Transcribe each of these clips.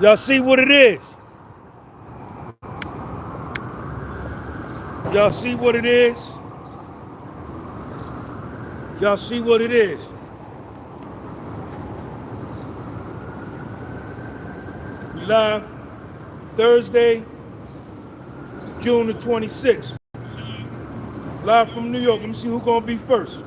Y'all see what it is? Y'all see what it is? Y'all see what it is? We live Thursday, June the 26th. Live from New York. Let me see who's gonna be first.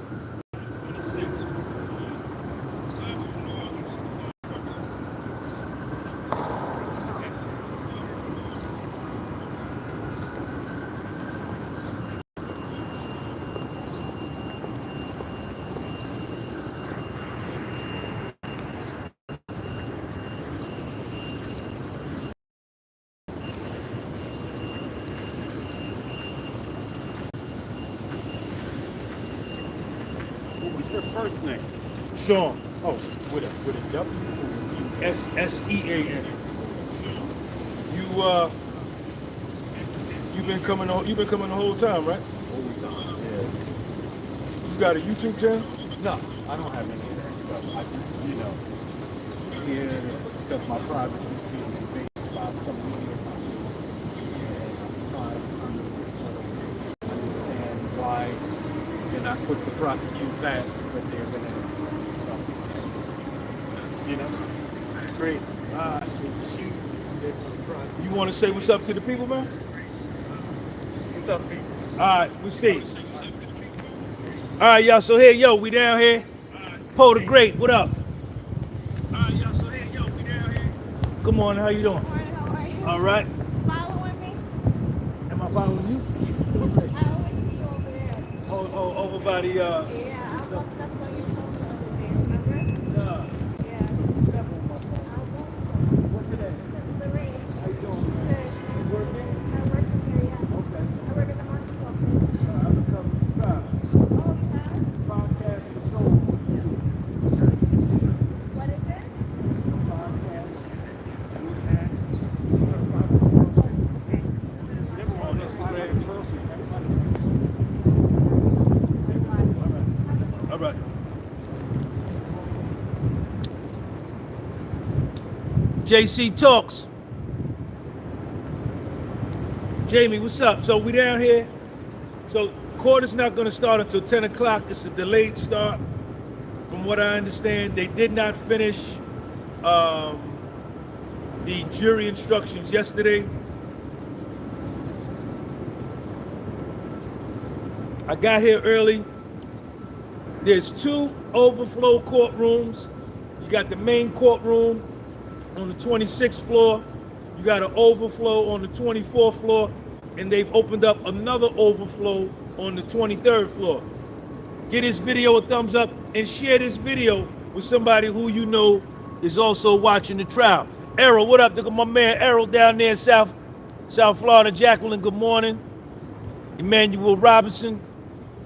What's your first name? Sean. Oh, with a W? SSEAN. You've been coming the whole time, right? Whole time. Yeah. You got a YouTube channel? No, I don't have any of that stuff. I just, scared because my privacy is being invaded by some media company. And I'm trying to understand why they're not quick to prosecute that, but they're going to prosecute that. Great. You want to say what's up to the people, man? What's up, people? All right, we see. All right, y'all. So here, yo, we down here. Poe the Great, what up? All right, y'all. So here, yo, we down here. Good morning. How you doing? Good morning. How are you? All right. Following me? Am I following you? I always see you over there. Oh, over by the Yeah, I almost stepped on your phone the other day. Remember? Yeah. What's your name? Lorraine. How you doing? Good. You working? I work in here, yeah. Okay. I work at the market office. I'm a couple of Oh, you have? podcast for soul. What is it? Podcast. On Instagram. All right. JC Talks. Jamie, what's up? So we down here. So court is not going to start until 10 o'clock. It's a delayed start. From what I understand, they did not finish the jury instructions yesterday. I got here early. There's two overflow courtrooms. You got the main courtroom on the 26th floor. You got an overflow on the 24th floor. And they've opened up another overflow on the 23rd floor. Give this video a thumbs up and share this video with somebody who you know is also watching the trial. Errol, what up? Look at my man Errol down there in South Florida. Jacqueline, good morning. Emmanuel Robinson.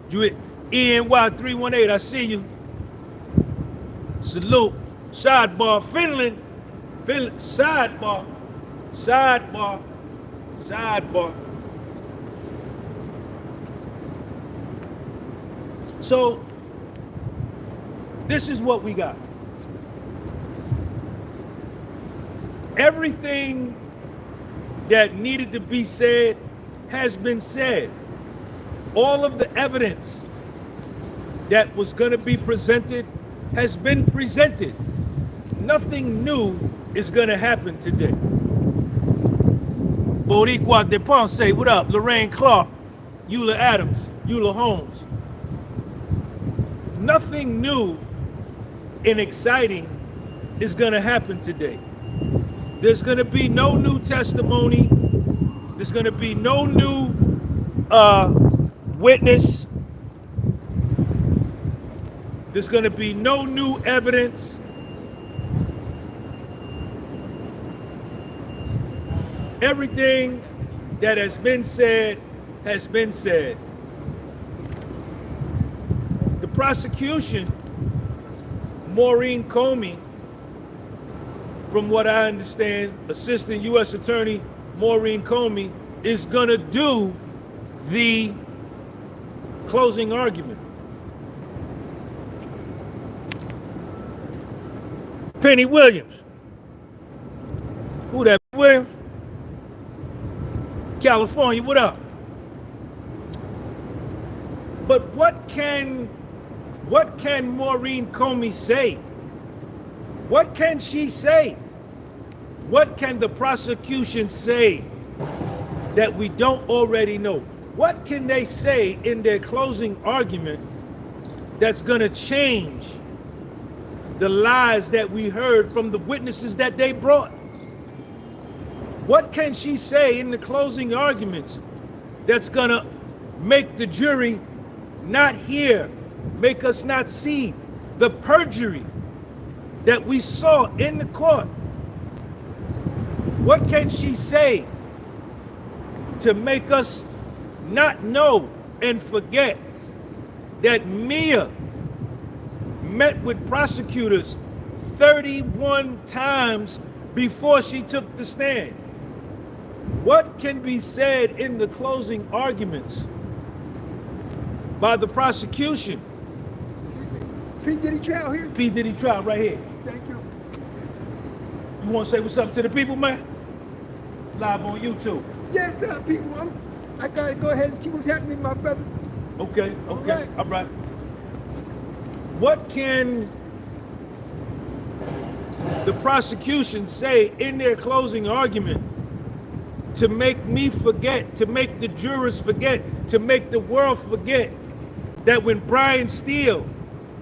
You ENY318, I see you. Salute. Sidebar. Finland. Sidebar. So, this is what we got. Everything that needed to be said has been said. All of the evidence that was going to be presented has been presented. Nothing new is going to happen today. Boricua de Ponce, what up? Lorraine Clark, Eula Adams, Eula Holmes. Nothing new and exciting is going to happen today. There's going to be no new testimony. There's going to be no new witness. There's going to be no new evidence. Everything that has been said has been said. The prosecution, Maureen Comey, from what I understand, Assistant U.S. Attorney Maureen Comey is going to do the closing argument. Penny Williams. Who that? Where? California, what up? But what can Maureen Comey say? What can she say? What can the prosecution say that we don't already know? What can they say in their closing argument that's gonna change the lies that we heard from the witnesses that they brought? What can she say in the closing arguments that's gonna make the jury not hear, make us not see the perjury that we saw in the court? What can she say to make us not know and forget that Mia met with prosecutors 31 times before she took the stand? What can be said in the closing arguments by the prosecution? P. Diddy trial here. P. Diddy trial right here. Thank you. You want to say what's up to the people, man? Live on YouTube. Yes, sir, people. I gotta go ahead and see what's happening, my brother. Okay, okay, all right. What can the prosecution say in their closing argument to make me forget, to make the jurors forget, to make the world forget that when Brian Steele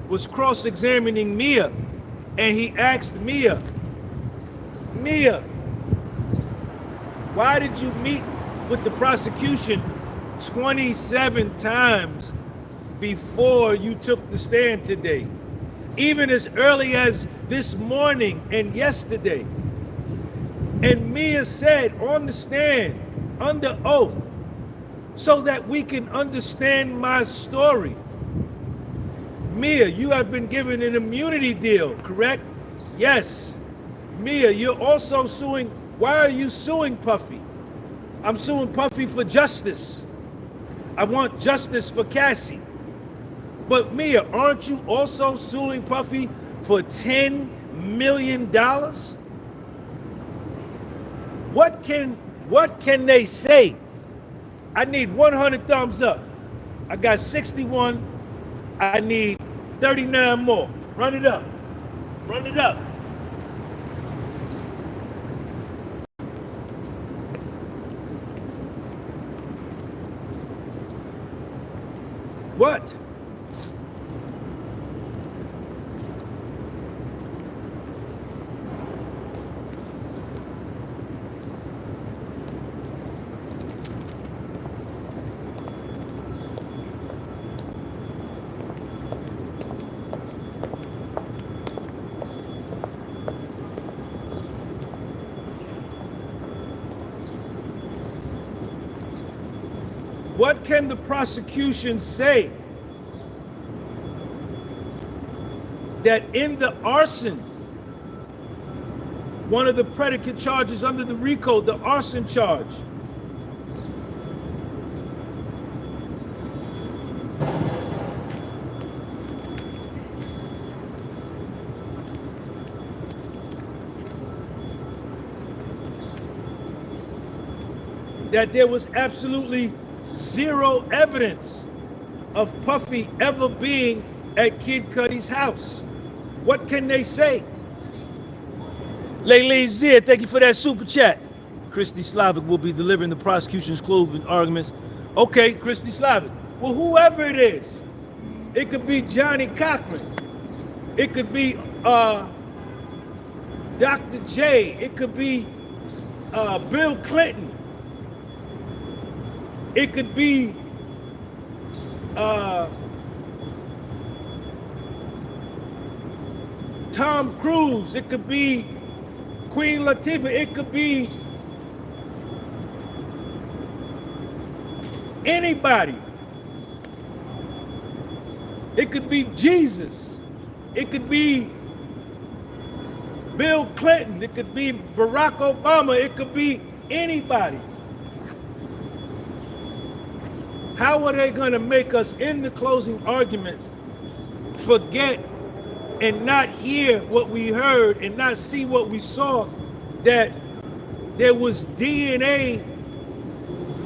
was cross-examining Mia and he asked Mia, why did you meet with the prosecution 27 times before you took the stand today? Even as early as this morning and yesterday. And Mia said on the stand, under oath, so that we can understand my story. Mia, you have been given an immunity deal, correct? Yes. Mia, you're also suing. Why are you suing Puffy? I'm suing Puffy for justice. I want justice for Cassie. But Mia, aren't you also suing Puffy for $10 million? What can they say? I need 100 thumbs up. I got 61. I need 39 more. Run it up. Run it up. What? What can the prosecution say that in the arson, one of the predicate charges under the RICO, the arson charge, that there was absolutely zero evidence of Puffy ever being at Kid Cudi's house? What can they say? Lele Zia, thank you for that super chat. Christy Slavic will be delivering the prosecution's closing arguments. Okay, Christy Slavic. Well, whoever it is, it could be Johnny Cochran. It could be Dr. J. It could be Bill Clinton. It could be Tom Cruise. It could be Queen Latifah. It could be anybody. It could be Jesus. It could be Bill Clinton. It could be Barack Obama. It could be anybody. How are they going to make us in the closing arguments forget and not hear what we heard and not see what we saw, that there was DNA,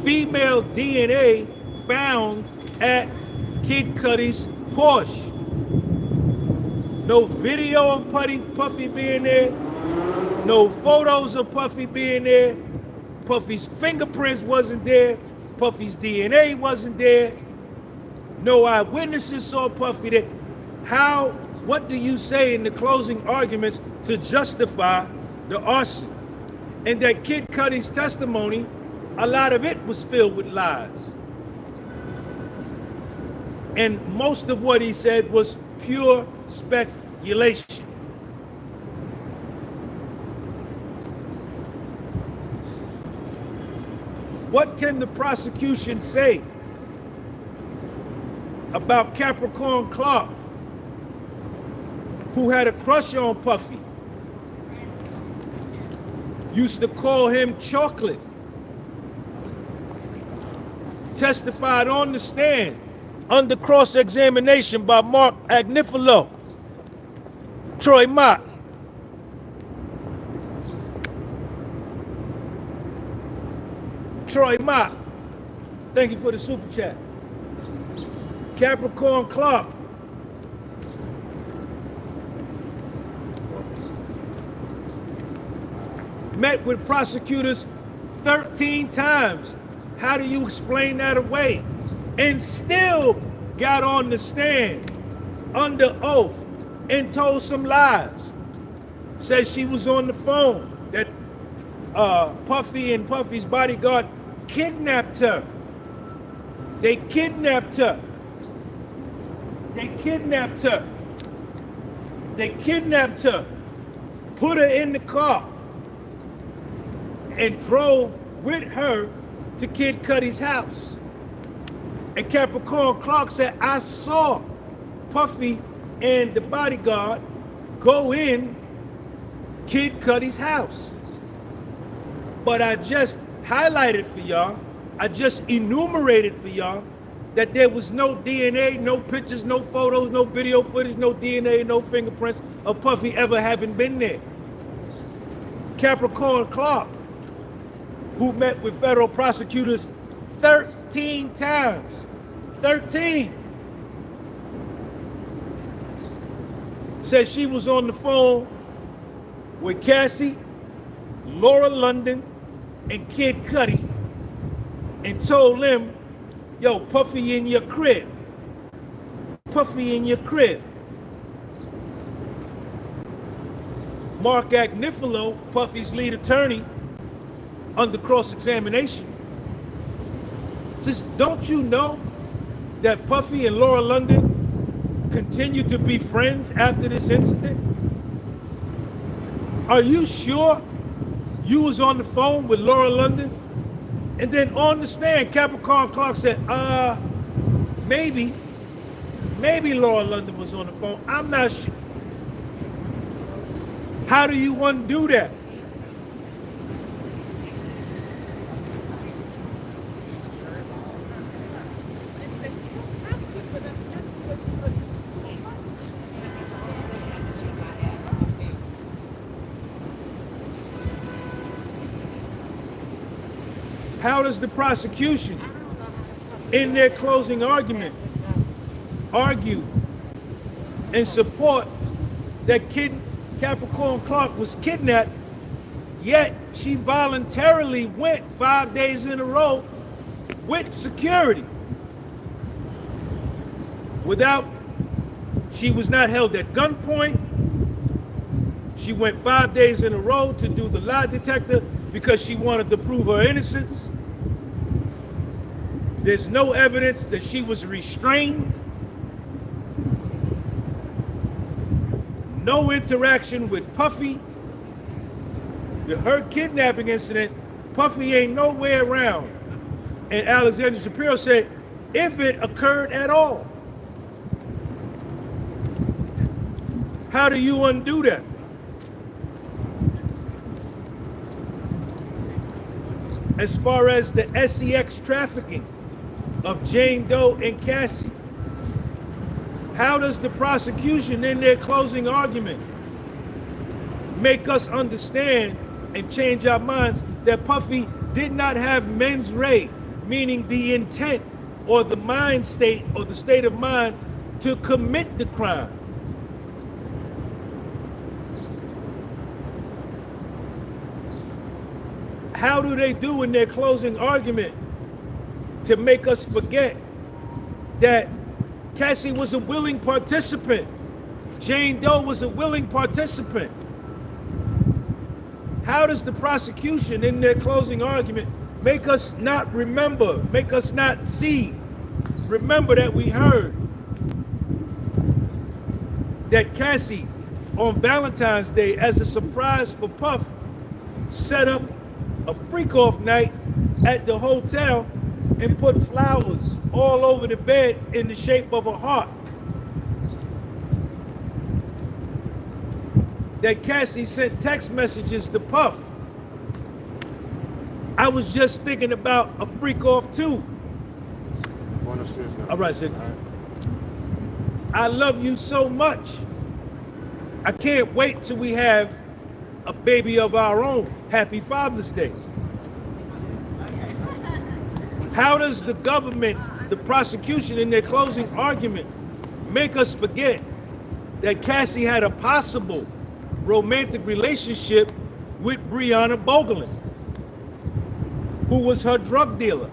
female DNA, found at Kid Cudi's Porsche. No video of Puffy being there, no photos of Puffy being there, Puffy's fingerprints wasn't there, Puffy's DNA wasn't there, no eyewitnesses saw Puffy there. What do you say in the closing arguments to justify the arson? And that Kid Cudi's testimony, a lot of it was filled with lies. And most of what he said was pure speculation. What can the prosecution say about Capricorn Clark, who had a crush on Puffy? Used to call him chocolate. Testified on the stand under cross-examination by Mark Agnifilo, Troy Mott. Troy Mott, thank you for the super chat. Capricorn Clark met with prosecutors 13 times. How do you explain that away? And still got on the stand under oath and told some lies. Says she was on the phone, that Puffy and Puffy's bodyguard kidnapped her. They kidnapped her. They kidnapped her. They kidnapped her, put her in the car, and drove with her to Kid Cudi's house. And Capricorn Clark said, I saw Puffy and the bodyguard go in Kid Cudi's house. But I just highlighted for y'all, I just enumerated for y'all that there was no DNA, no pictures, no photos, no video footage, no DNA, no fingerprints of Puffy ever having been there. Capricorn Clark, who met with federal prosecutors 13 times, 13, said she was on the phone with Cassie, Laura London, and Kid Cudi, and told them, yo, Puffy in your crib. Puffy in your crib. Mark Agnifilo, Puffy's lead attorney, under cross-examination, says, don't you know that Puffy and Laura London continued to be friends after this incident? Are you sure you was on the phone with Laura London? And then on the stand, Capricorn Clark said, maybe Laura London was on the phone. I'm not sure. How do you undo that? How does the prosecution, in their closing argument, argue and support that Capricorn Clark was kidnapped, yet she voluntarily went 5 days in a row with security? She was not held at gunpoint. She went 5 days in a row to do the lie detector because she wanted to prove her innocence. There's no evidence that she was restrained. No interaction with Puffy. Her kidnapping incident, Puffy ain't nowhere around. And Alexander Shapiro said, if it occurred at all. How do you undo that? As far as the SEX trafficking of Jane Doe and Cassie, how does the prosecution in their closing argument make us understand and change our minds that Puffy did not have mens rea, meaning the intent or the mind state or the state of mind to commit the crime. How do they do in their closing argument to make us forget that Cassie was a willing participant? Jane Doe was a willing participant. How does the prosecution in their closing argument make us not remember, make us not see, remember that we heard that Cassie on Valentine's Day, as a surprise for Puff, set up a freak-off night at the hotel and put flowers all over the bed in the shape of a heart. That Cassie sent text messages to Puff. I was just thinking about a freak-off too. All right, Sid. I love you so much. I can't wait till we have a baby of our own. Happy Father's Day. How does the government, the prosecution in their closing argument, make us forget that Cassie had a possible romantic relationship with Breonna Bogelin, who was her drug dealer?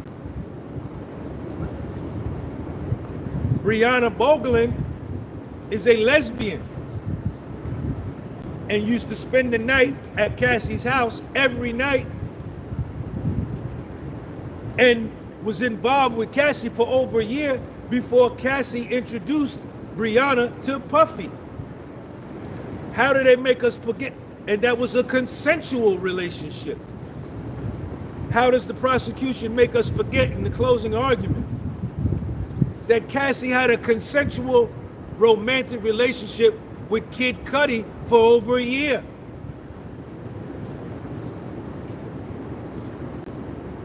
Breonna Bogelin is a lesbian and used to spend the night at Cassie's house every night and was involved with Cassie for over a year before Cassie introduced Breonna to Puffy. How do they make us forget? And that was a consensual relationship. How does the prosecution make us forget in the closing argument that Cassie had a consensual romantic relationship with Kid Cudi for over a year?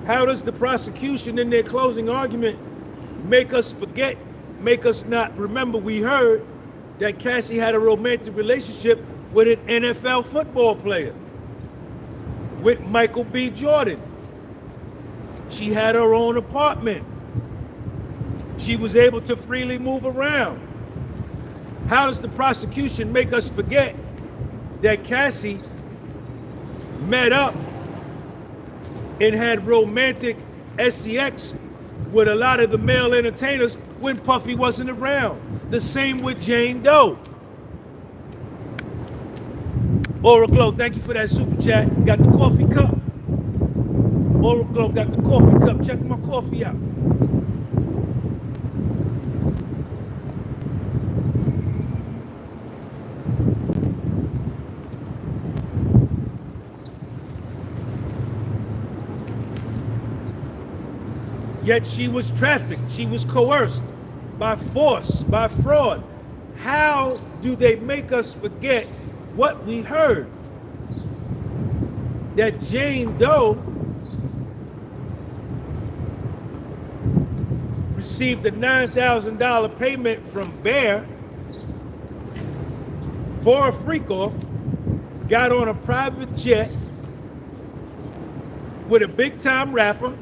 How does the prosecution in their closing argument make us forget, make us not remember we heard that Cassie had a romantic relationship with an NFL football player, with Michael B. Jordan? She had her own apartment. She was able to freely move around. How does the prosecution make us forget that Cassie met up and had romantic sex with a lot of the male entertainers when Puffy wasn't around? The same with Jane Doe. Oraclo, thank you for that super chat. Got the coffee cup. Oraclo got the coffee cup. Check my coffee out. Yet she was trafficked, she was coerced by force, by fraud. How do they make us forget what we heard? That Jane Doe received a $9,000 payment from Bear for a freak-off, got on a private jet with a big-time rapper,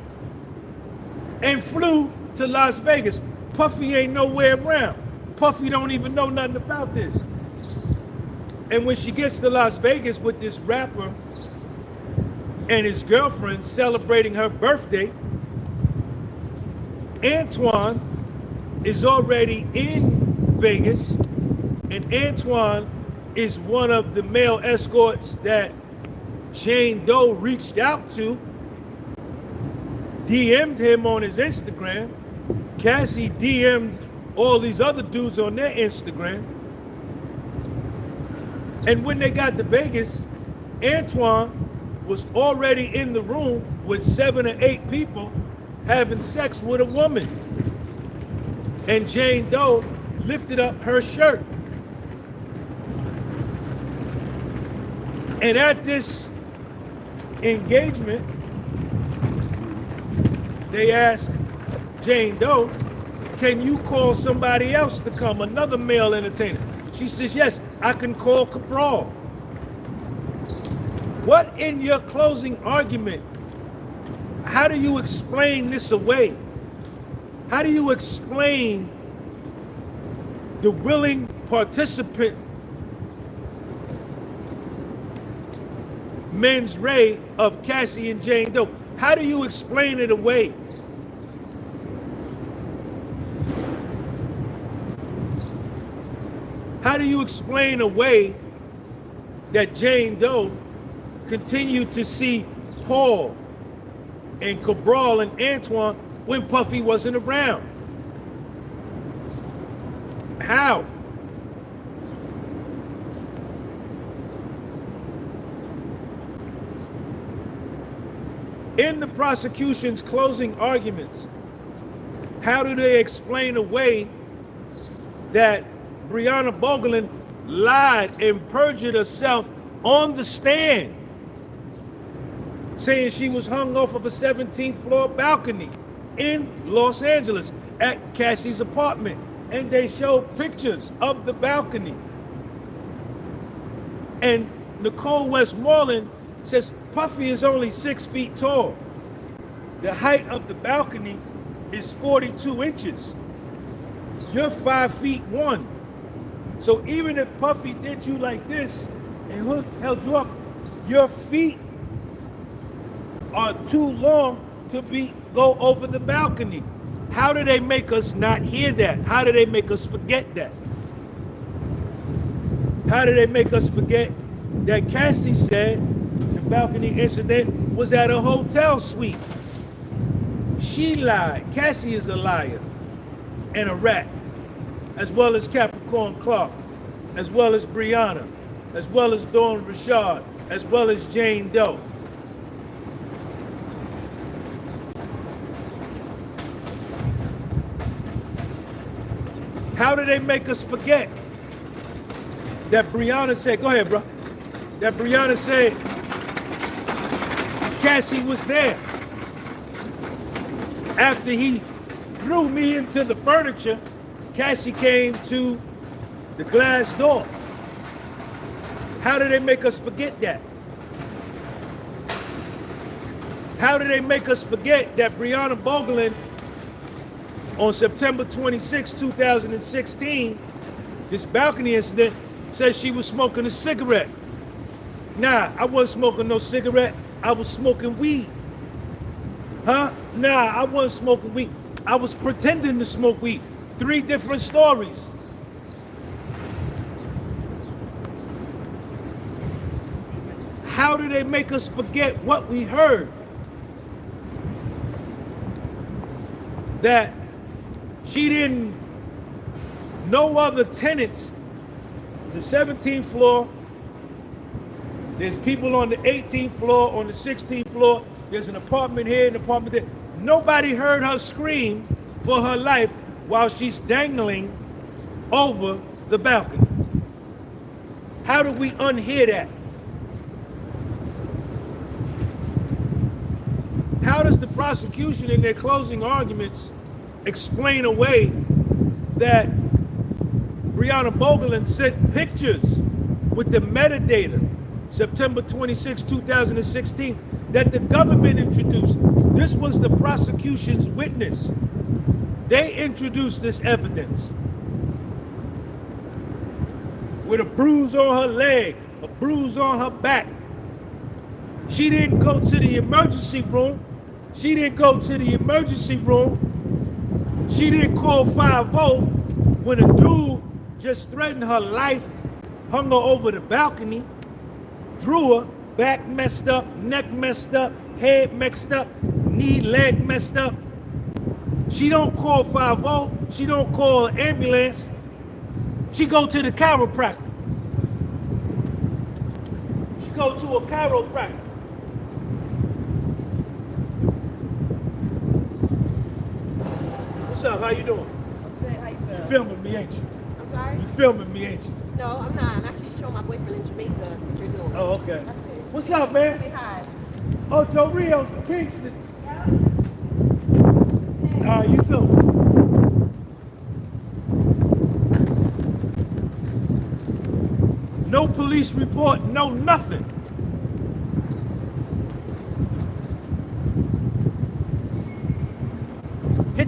and flew to Las Vegas. Puffy ain't nowhere around. Puffy don't even know nothing about this. And when she gets to Las Vegas with this rapper and his girlfriend celebrating her birthday, Antoine is already in Vegas, and Antoine is one of the male escorts that Jane Doe reached out to, DM'd him on his Instagram. Cassie DM'd all these other dudes on their Instagram. And when they got to Vegas, Antoine was already in the room with 7 or 8 people having sex with a woman. And Jane Doe lifted up her shirt. And at this engagement, they asked Jane Doe, can you call somebody else to come, another male entertainer? She says, yes, I can call Cabral. What in your closing argument, how do you explain this away? How do you explain the willing participant mens rea of Cassie and Jane Doe? How do you explain it away? How do you explain away that Jane Doe continued to see Paul and Cabral and Antoine when Puffy wasn't around? How? In the prosecution's closing arguments, how do they explain away that Breonna Bogelin lied and perjured herself on the stand, saying she was hung off of a 17th floor balcony in Los Angeles at Cassie's apartment? And they showed pictures of the balcony. And Nicole Westmoreland says Puffy is only 6 feet tall. The height of the balcony is 42 inches. You're 5 feet 1. So even if Puffy did you like this and held you up, your feet are too long to go over the balcony. How do they make us not hear that? How do they make us forget that? How do they make us forget that Cassie said the balcony incident was at a hotel suite? She lied. Cassie is a liar and a rat, as well as Capricorn Clark, as well as Breonna, as well as Dawn Richard, as well as Jane Doe. How do they make us forget that Breonna said, go ahead, bro, that Breonna said Cassie was there after he threw me into the furniture? Cassie came to the glass door. How do they make us forget that? How do they make us forget that Breonna Bogelin on September 26, 2016, this balcony incident, says she was smoking a cigarette? Nah, I wasn't smoking no cigarette. I was smoking weed. Huh? Nah, I wasn't smoking weed. I was pretending to smoke weed. 3 different stories. How do they make us forget what we heard? That she didn't, no other tenants, the 17th floor, there's people on the 18th floor, on the 16th floor, there's an apartment here, an apartment there. Nobody heard her scream for her life while she's dangling over the balcony. How do we unhear that? How does the prosecution in their closing arguments explain away that Breonna Bogelin sent pictures with the metadata, September 26, 2016, that the government introduced? This was the prosecution's witness. They introduced this evidence with a bruise on her leg, a bruise on her back. She didn't go to the emergency room. She didn't go to the emergency room. She didn't call 5-0 when a dude just threatened her life, hung her over the balcony, threw her, back messed up, neck messed up, head messed up, knee, leg messed up. She don't call 5-0. She don't call an ambulance. She go to the chiropractor. She go to a chiropractor. What's up? How you doing? I'm good. How you feel? You filming me, ain't you? I'm sorry? You filming me, ain't you? No, I'm not. I'm actually showing my boyfriend in Jamaica what you're doing. Oh, okay. That's it. What's up, man? Say hi. Oh, Joe Rio's from Kingston. Hey. You too. No police report, no nothing.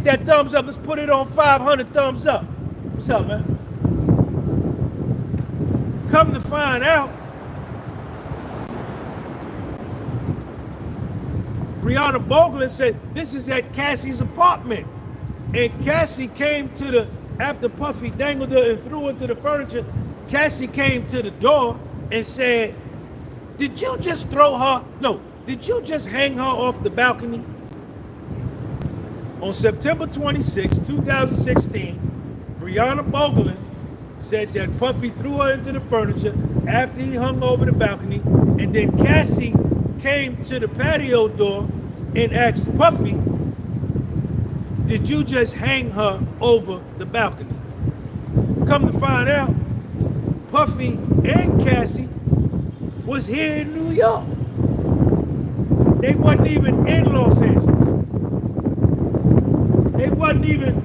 get that thumbs up. Let's put it on 500 thumbs up. What's up, man? Come to find out, Brianna Boglin said this is at Cassie's apartment. And Cassie came to the, after Puffy dangled her and threw into the furniture, Cassie came to the door and said, did you just throw her? No, did you just hang her off the balcony? On September 26, 2016, Brianna Boglin said that Puffy threw her into the furniture after he hung over the balcony, and then Cassie came to the patio door and asked Puffy, did you just hang her over the balcony? Come to find out, Puffy and Cassie was here in New York. They wasn't even in Los Angeles. They wasn't even,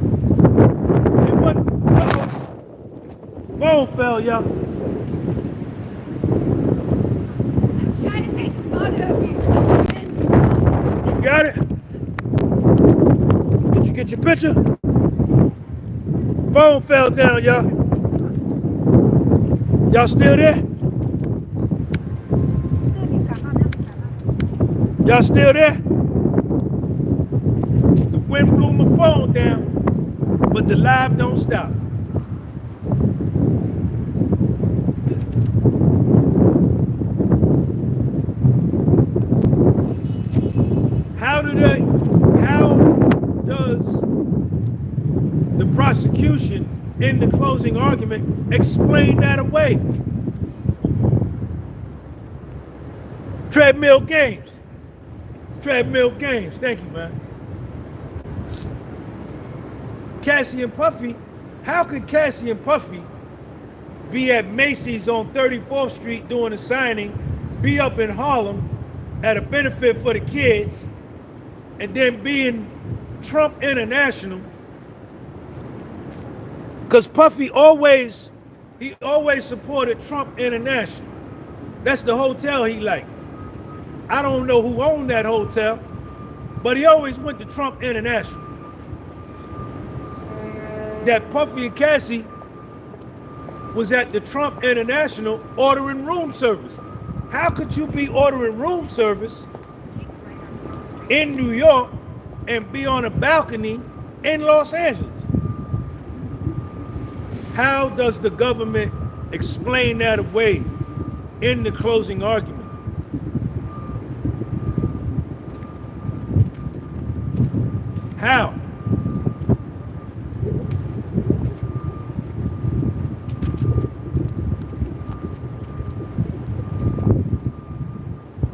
phone fell, y'all. I was trying to take a photo of you. You got it? Did you get your picture? Phone fell down, y'all. Y'all still there? Y'all still there? The wind blew my phone down, but the live don't stop. How does the prosecution in the closing argument explain that away? Treadmill games. Treadmill games. Thank you, man. Cassie and Puffy. How could Cassie and Puffy be at Macy's on 34th Street doing a signing, be up in Harlem at a benefit for the kids, and then be in Trump International? Because Puffy always supported Trump International. That's the hotel he liked. I don't know who owned that hotel, but he always went to Trump International. That Puffy and Cassie was at the Trump International ordering room service. How could you be ordering room service in New York and be on a balcony in Los Angeles? How does the government explain that away in the closing argument? How?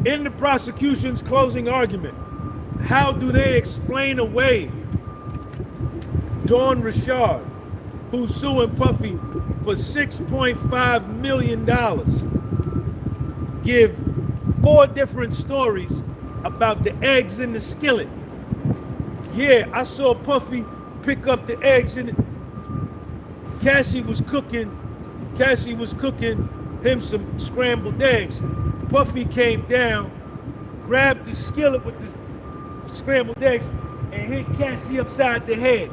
In the prosecution's closing argument, how do they explain away Dawn Richard, who's suing Puffy for $6.5 million, give 4 different stories about the eggs in the skillet? Yeah, I saw Puffy pick up the eggs in it. Cassie was cooking him some scrambled eggs. Puffy came down, grabbed the skillet with the scrambled eggs, and hit Cassie upside the head.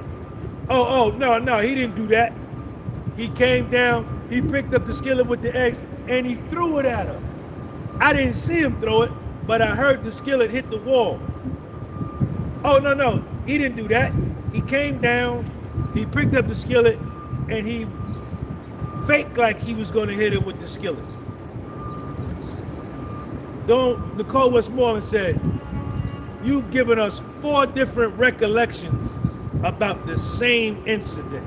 Oh, no, he didn't do that. He came down, he picked up the skillet with the eggs, and he threw it at her. I didn't see him throw it, but I heard the skillet hit the wall. Oh, no, he didn't do that. He came down, he picked up the skillet, and he faked like he was gonna hit it with the skillet. Nicole Westmoreland said, you've given us 4 different recollections about the same incident.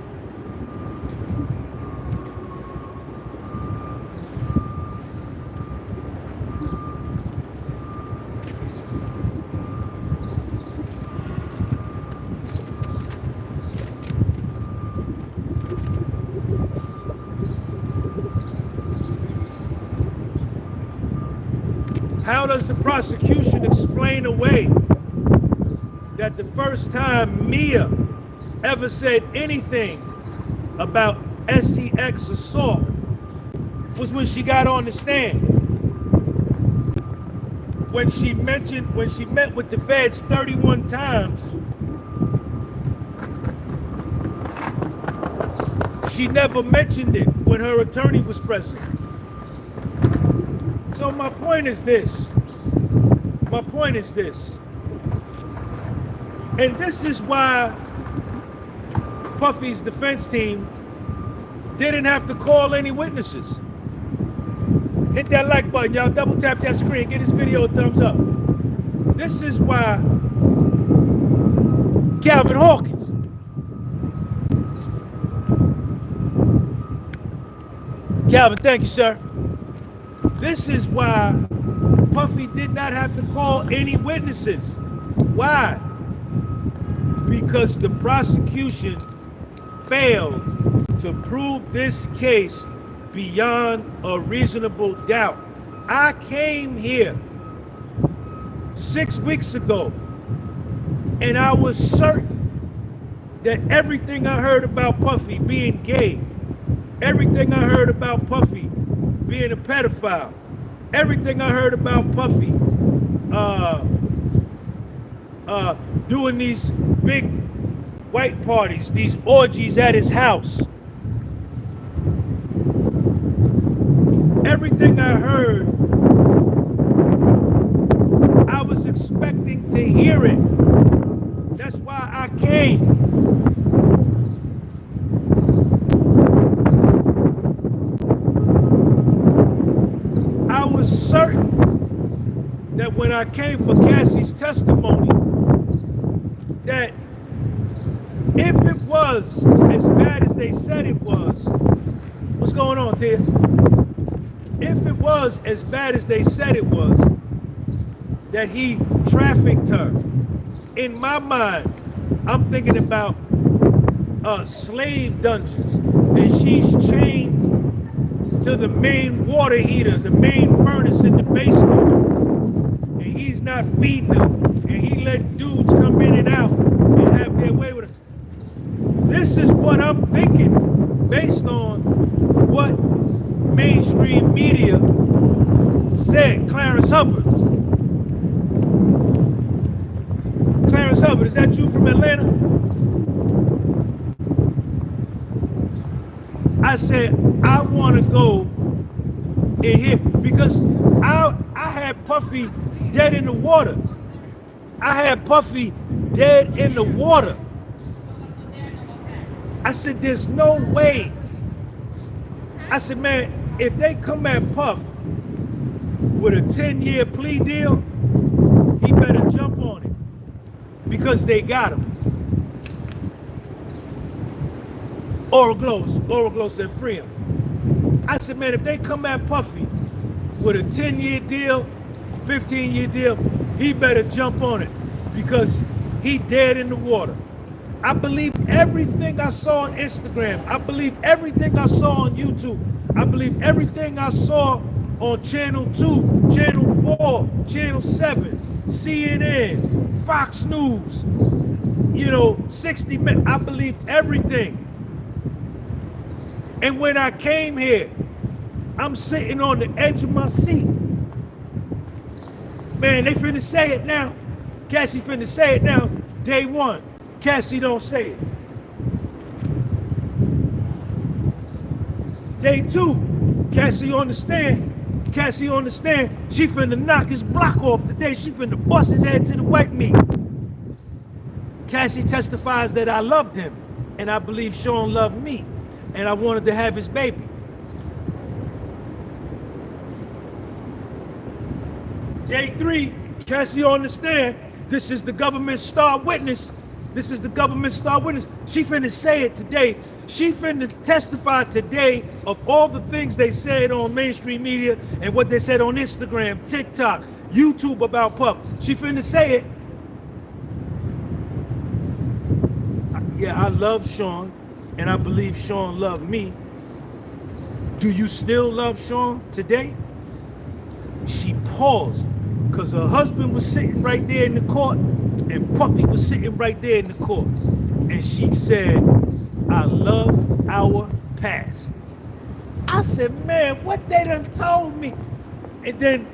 How does the prosecution explain away that the first time Mia ever said anything about SEX assault was when she got on the stand? When she met with the feds 31 times, She never mentioned it when her attorney was present. So my point is this. My point is this. And this is why Puffy's defense team didn't have to call any witnesses. Hit that like button, y'all. Double tap that screen. Give this video a thumbs up. This is why Calvin Hawkins Calvin, thank you, sir. This is why Puffy did not have to call any witnesses. Why? Because the prosecution failed to prove this case beyond a reasonable doubt. I came here 6 weeks ago and I was certain that everything I heard about Puffy being gay, everything I heard about Puffy being a pedophile, everything I heard about Puffy doing these big white parties, these orgies at his house. Everything I heard, I was expecting to hear it. That's why I came. I was certain that when I came for Cassie's testimony, that if it was as bad as they said it was, what's going on, Tia? If it was as bad as they said it was, that he trafficked her, in my mind, I'm thinking about slave dungeons, and she's chained to the main water heater, the main furnace in the basement, and he's not feeding her, and he let dudes come in and out and have their way with her. This is what I'm thinking, based on what mainstream media said. Clarence Hubbard. Clarence Hubbard, is that you from Atlanta? I said, I want to go in here because I had Puffy dead in the water. I had Puffy dead in the water. I said, there's no way. I said, man, if they come at Puff with a 10-year plea deal, he better jump on it because they got him. Oral Glow said free him. I said, man, if they come at Puffy with a 10-year deal, 15-year deal, he better jump on it because he dead in the water. I believed everything I saw on Instagram. I believed everything I saw on YouTube. I believed everything I saw on Channel 2, Channel 4, Channel 7, CNN, Fox News, 60 Minutes. I believed everything. And when I came here, I'm sitting on the edge of my seat. Man, they finna say it now. Cassie finna say it now. Day one. Cassie don't say it. Day two, Cassie on the stand. Cassie on the stand. She finna knock his block off today. She finna bust his head to the white meat. Cassie testifies that I loved him, and I believe Sean loved me, and I wanted to have his baby. Day three, Cassie on the stand. This is the government's star witness. This is the government star witness. She finna say it today. She finna testify today of all the things they said on mainstream media and what they said on Instagram, TikTok, YouTube about Puff. She finna say it. Yeah, I love Sean, and I believe Sean loved me. Do you still love Sean today? She paused, because her husband was sitting right there in the court, and Puffy was sitting right there in the court. And she said, I loved our past. I said, man, what they done told me? And then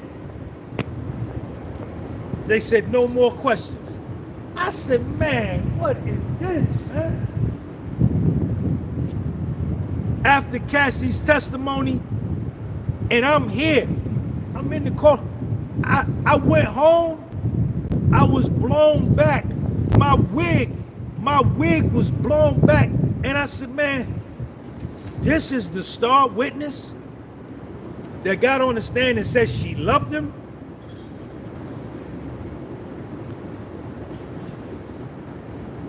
they said, no more questions. I said, man, what is this, man? after Cassie's testimony, and I'm here. I'm in the car. I went home. I was blown back. My wig was blown back. And I said, man, this is the star witness that got on the stand and said she loved him?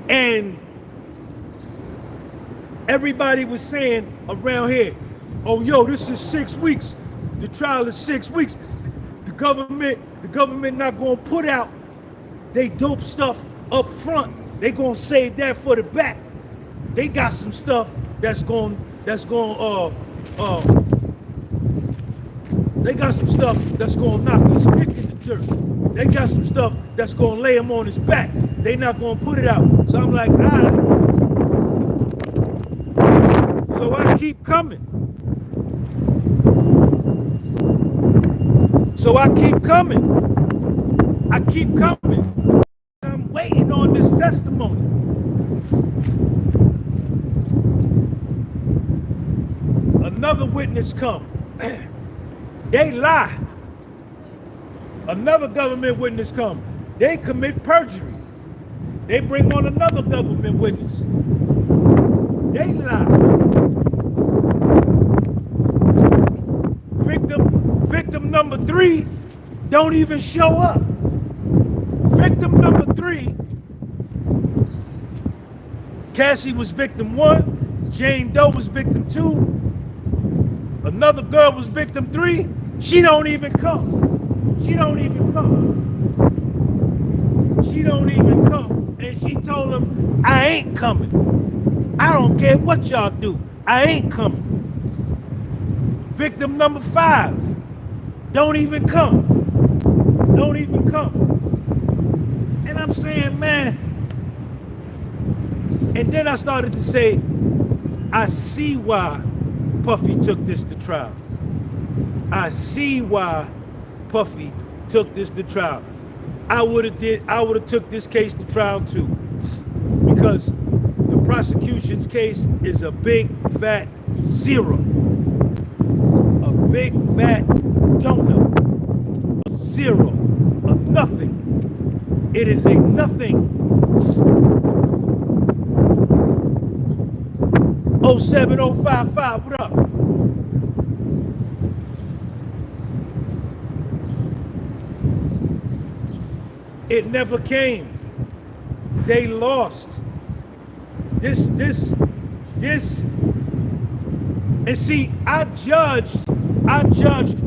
And everybody was saying around here, oh, yo, this is 6 weeks. The trial is 6 weeks. The government not gonna put out they dope stuff up front. They gonna save that for the back. They got some stuff they got some stuff that's gonna knock a stick in the dirt. They got some stuff that's gonna lay him on his back. They not gonna put it out. So I'm like, all right. So I keep coming. I keep coming. I'm waiting on this testimony. Another witness come. They lie. Another government witness come. They commit perjury. They bring on another government witness. They lie. Victim number 3 don't even show up. Victim number 3, Cassie was victim 1, Jane Doe was victim 2, another girl was victim 3. She don't even come. And she told him, I ain't coming. I don't care what y'all do. I ain't coming. Victim number 5, don't even come. And I'm saying, man, and then I started to say, I see why Puffy took this to trial. I see why Puffy took this to trial. I would have took this case to trial too, because the prosecution's case is a big fat 0, a big fat donut, a 0, a nothing. It is a nothing. 07055, what up? It never came. They lost. This. And see, I judged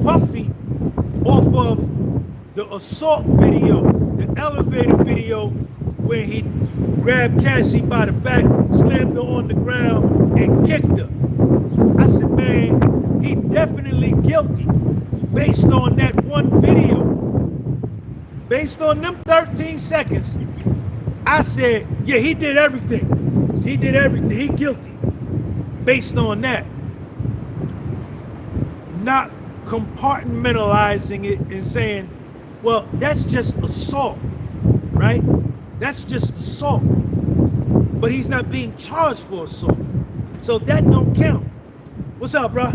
Puffy off of the assault video, the elevator video, where he grabbed Cassie by the back, slammed her on the ground, and kicked her. I said, man, he definitely guilty based on that one video. Based on them 13 seconds, I said, yeah, he did everything. He guilty. Based on that. Not compartmentalizing it and saying, well, that's just assault, right? That's just assault. But he's not being charged for assault. So that don't count. What's up, bro?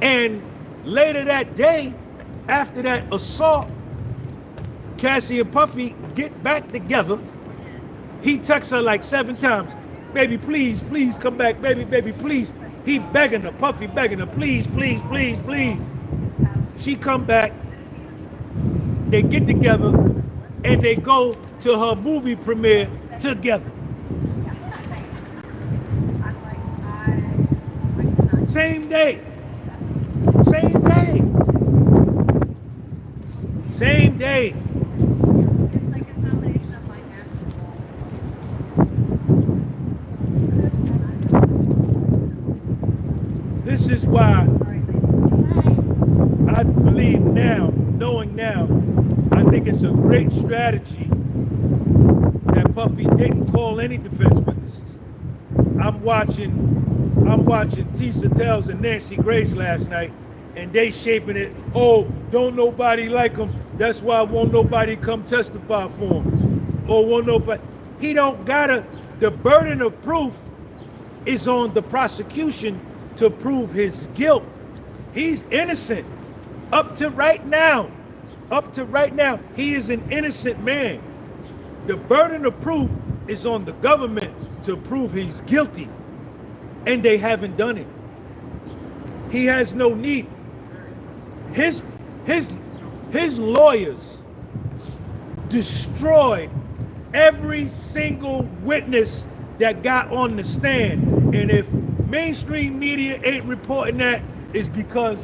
And later that day, after that assault, Cassie and Puffy get back together. He texts her like 7 times. Baby, please come back. Baby, please. He begging her, Puffy begging her, please. She come back. They get together and they go to her movie premiere together. Same day. It's like a combination of my natural. This is why I believe now, knowing now, I think it's a great strategy that Puffy didn't call any defense witnesses. I'm watching Tisa Tells and Nancy Grace last night, and they shaping it, oh, don't nobody like him, that's why won't nobody come testify for him. Or won't nobody, he don't gotta, the burden of proof is on the prosecution to prove his guilt. He's innocent. Up to right now, he is an innocent man. The burden of proof is on the government to prove he's guilty, and they haven't done it. He has no need. His lawyers destroyed every single witness that got on the stand. And if mainstream media ain't reporting that, it's because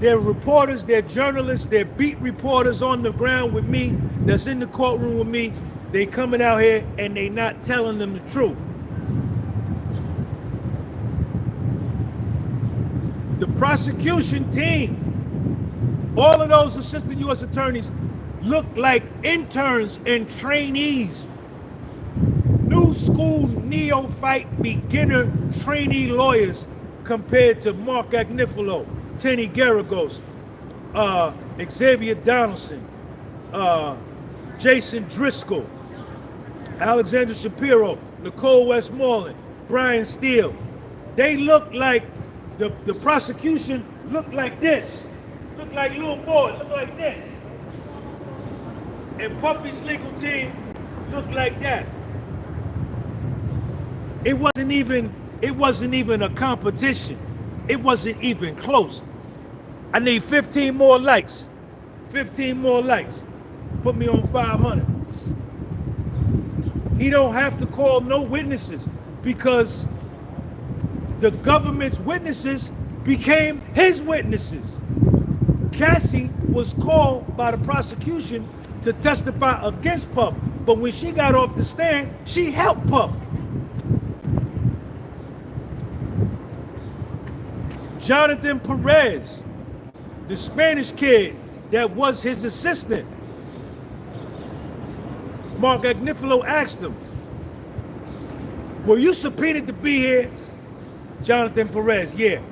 they're reporters, they're journalists, they're beat reporters on the ground with me, that's in the courtroom with me. They coming out here and they not telling them the truth. The prosecution team, all of those assistant U.S. attorneys look like interns and trainees. New school neophyte beginner trainee lawyers compared to Mark Agnifilo, Tenny Garagos, Xavier Donaldson, Jason Driscoll, Alexander Shapiro, Nicole Westmoreland, Brian Steele. They look like the prosecution looked like this. Look like little boy, look like this. And Puffy's legal team looked like that. It wasn't even a competition. It wasn't even close. I need 15 more likes. 15 more likes. Put me on 500. He don't have to call no witnesses because the government's witnesses became his witnesses. Cassie was called by the prosecution to testify against Puff, but when she got off the stand, she helped Puff. Jonathan Perez, the Spanish kid that was his assistant, Mark Agnifilo asked him, were you subpoenaed to be here? Jonathan Perez, yeah.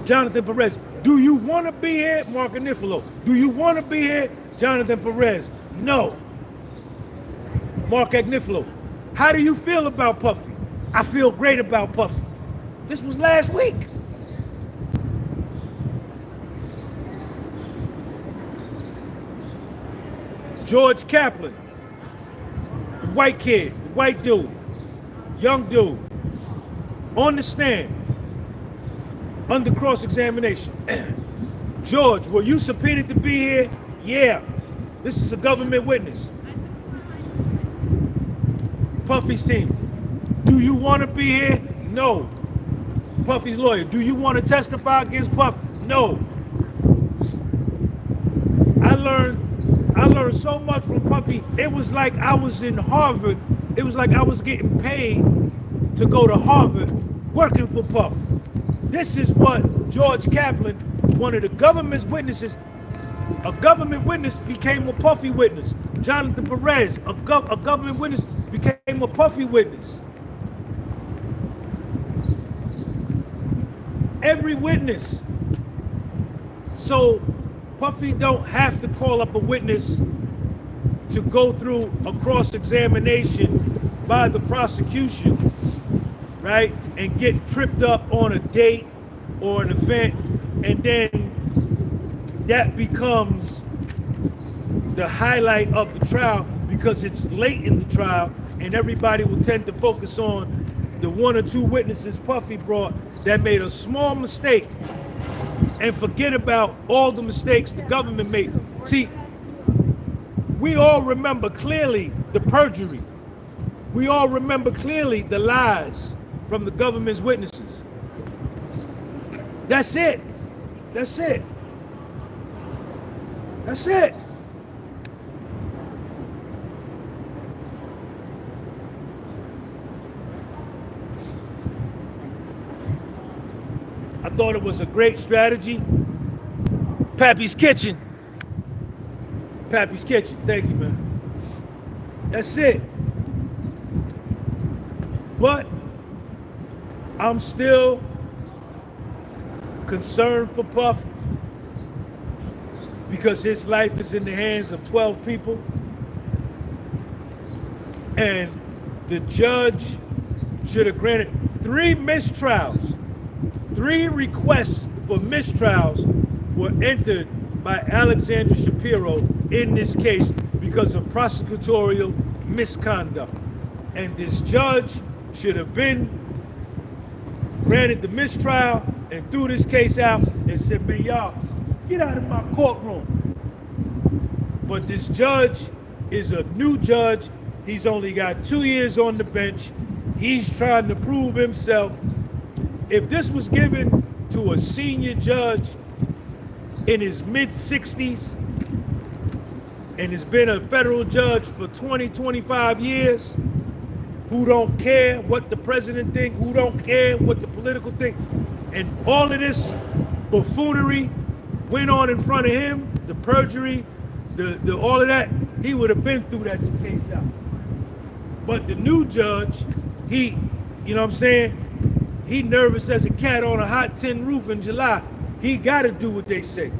Jonathan Perez, do you want to be here? Mark Agnifilo, do you want to be here? Jonathan Perez, no. Mark Agnifilo, how do you feel about Puffy? I feel great about Puffy. This was last week. George Kaplan, the white kid, the white dude, young dude, on the stand, under cross-examination. George, were you subpoenaed to be here? Yeah. This is a government witness. Puffy's team, do you want to be here? No. Puffy's lawyer, do you want to testify against Puff? No. I learned so much from Puffy. It was like I was in Harvard. It was like I was getting paid to go to Harvard working for Puff. This is what George Kaplan, one of the government's witnesses, a government witness became a Puffy witness. Jonathan Perez, a government witness, became a Puffy witness. Every witness. So Puffy don't have to call up a witness to go through a cross-examination by the prosecution, right? And get tripped up on a date or an event, and then that becomes the highlight of the trial because it's late in the trial and everybody will tend to focus on the one or two witnesses Puffy brought that made a small mistake and forget about all the mistakes the government made. See, we all remember clearly the perjury. We all remember clearly the lies from the government's witnesses. That's it. That's it. That's it. I thought it was a great strategy. Pappy's Kitchen. Pappy's Kitchen. Thank you, man. That's it. But I'm still concerned for Puff because his life is in the hands of 12 people. And the judge should have granted 3 mistrials. 3 requests for mistrials were entered by Alexander Shapiro in this case because of prosecutorial misconduct. And this judge should have been granted the mistrial and threw this case out and said, man, y'all, get out of my courtroom. But this judge is a new judge. He's only got 2 years on the bench. He's trying to prove himself. If this was given to a senior judge in his mid-60s and has been a federal judge for 20, 25 years, who don't care what the president thinks, who don't care what the political think, and all of this buffoonery went on in front of him, the perjury, the all of that, he would have been through that case out. But the new judge, he, you know what I'm saying? He nervous as a cat on a hot tin roof in July. He got to do what they say.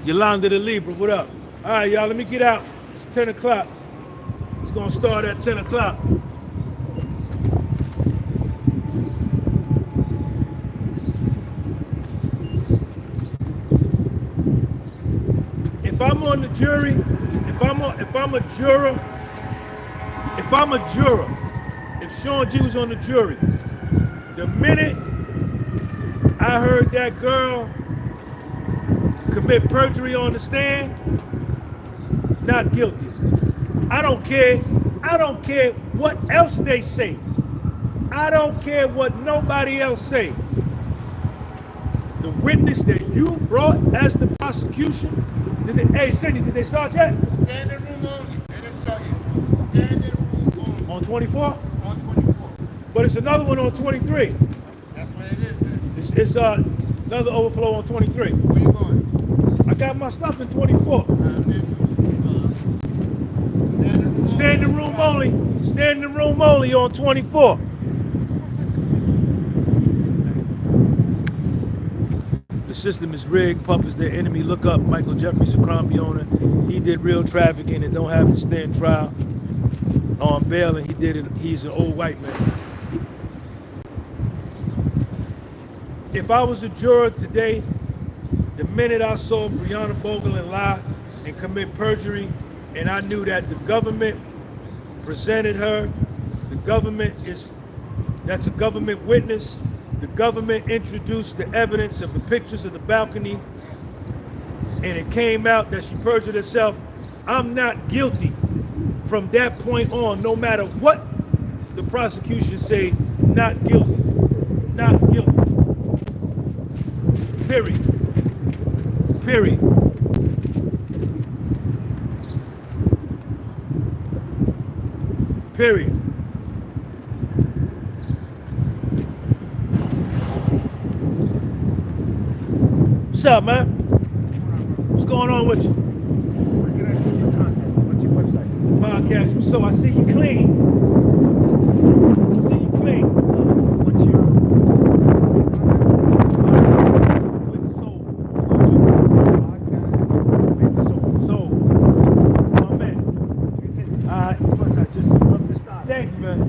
Yolanda the Libra, what up? All right, y'all, let me get out. It's 10 o'clock. It's going to start at 10 o'clock. If I'm on the jury, if I'm a juror, if Sean G was on the jury, the minute I heard that girl commit perjury on the stand, not guilty. I don't care what else they say. I don't care what nobody else say. The witness that you brought as the prosecution, hey Cindy, did they start yet? Standing room only. They didn't start yet. Standing room only. On 24? On 24. But it's another one on 23. That's what it is then. It's another overflow on 23. Where you going? I got my stuff in 24. Standing room only. Standing room only on 24. The system is rigged. Puff is their enemy. Look up Michael Jeffries, a Crombie owner. He did real trafficking and don't have to stand trial on bail, and he did it. He's an old white man. If I was a juror today, the minute I saw Breonna Bogelin lie and commit perjury, and I knew that the government presented her, that's a government witness. The government introduced the evidence of the pictures of the balcony, and it came out that she perjured herself. I'm not guilty from that point on, no matter what the prosecution say, not guilty. Not guilty. Period. Period. Period. What's up, man? What's going on with you? Where can I see your content? What's your website? Podcast. So I see you clean. I see you clean. What's your With soul. podcast? With soul. Soul. My man. All right. Plus, I just love the style. Thank you, man.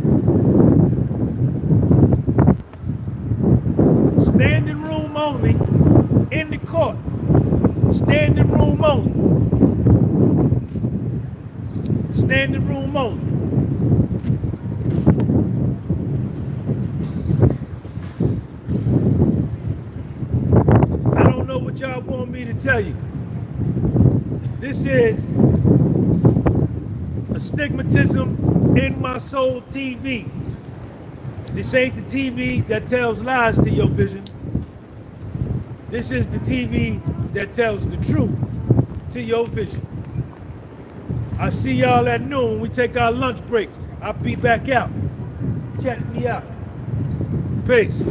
Standing room only in the court. Standing room only. Standing room only. I don't know what y'all want me to tell you. This is Astigmatism in My Soul TV. This ain't the TV that tells lies to your vision. This is the TV that tells the truth to your vision. I see y'all at noon when we take our lunch break. I'll be back out. Check me out. Peace.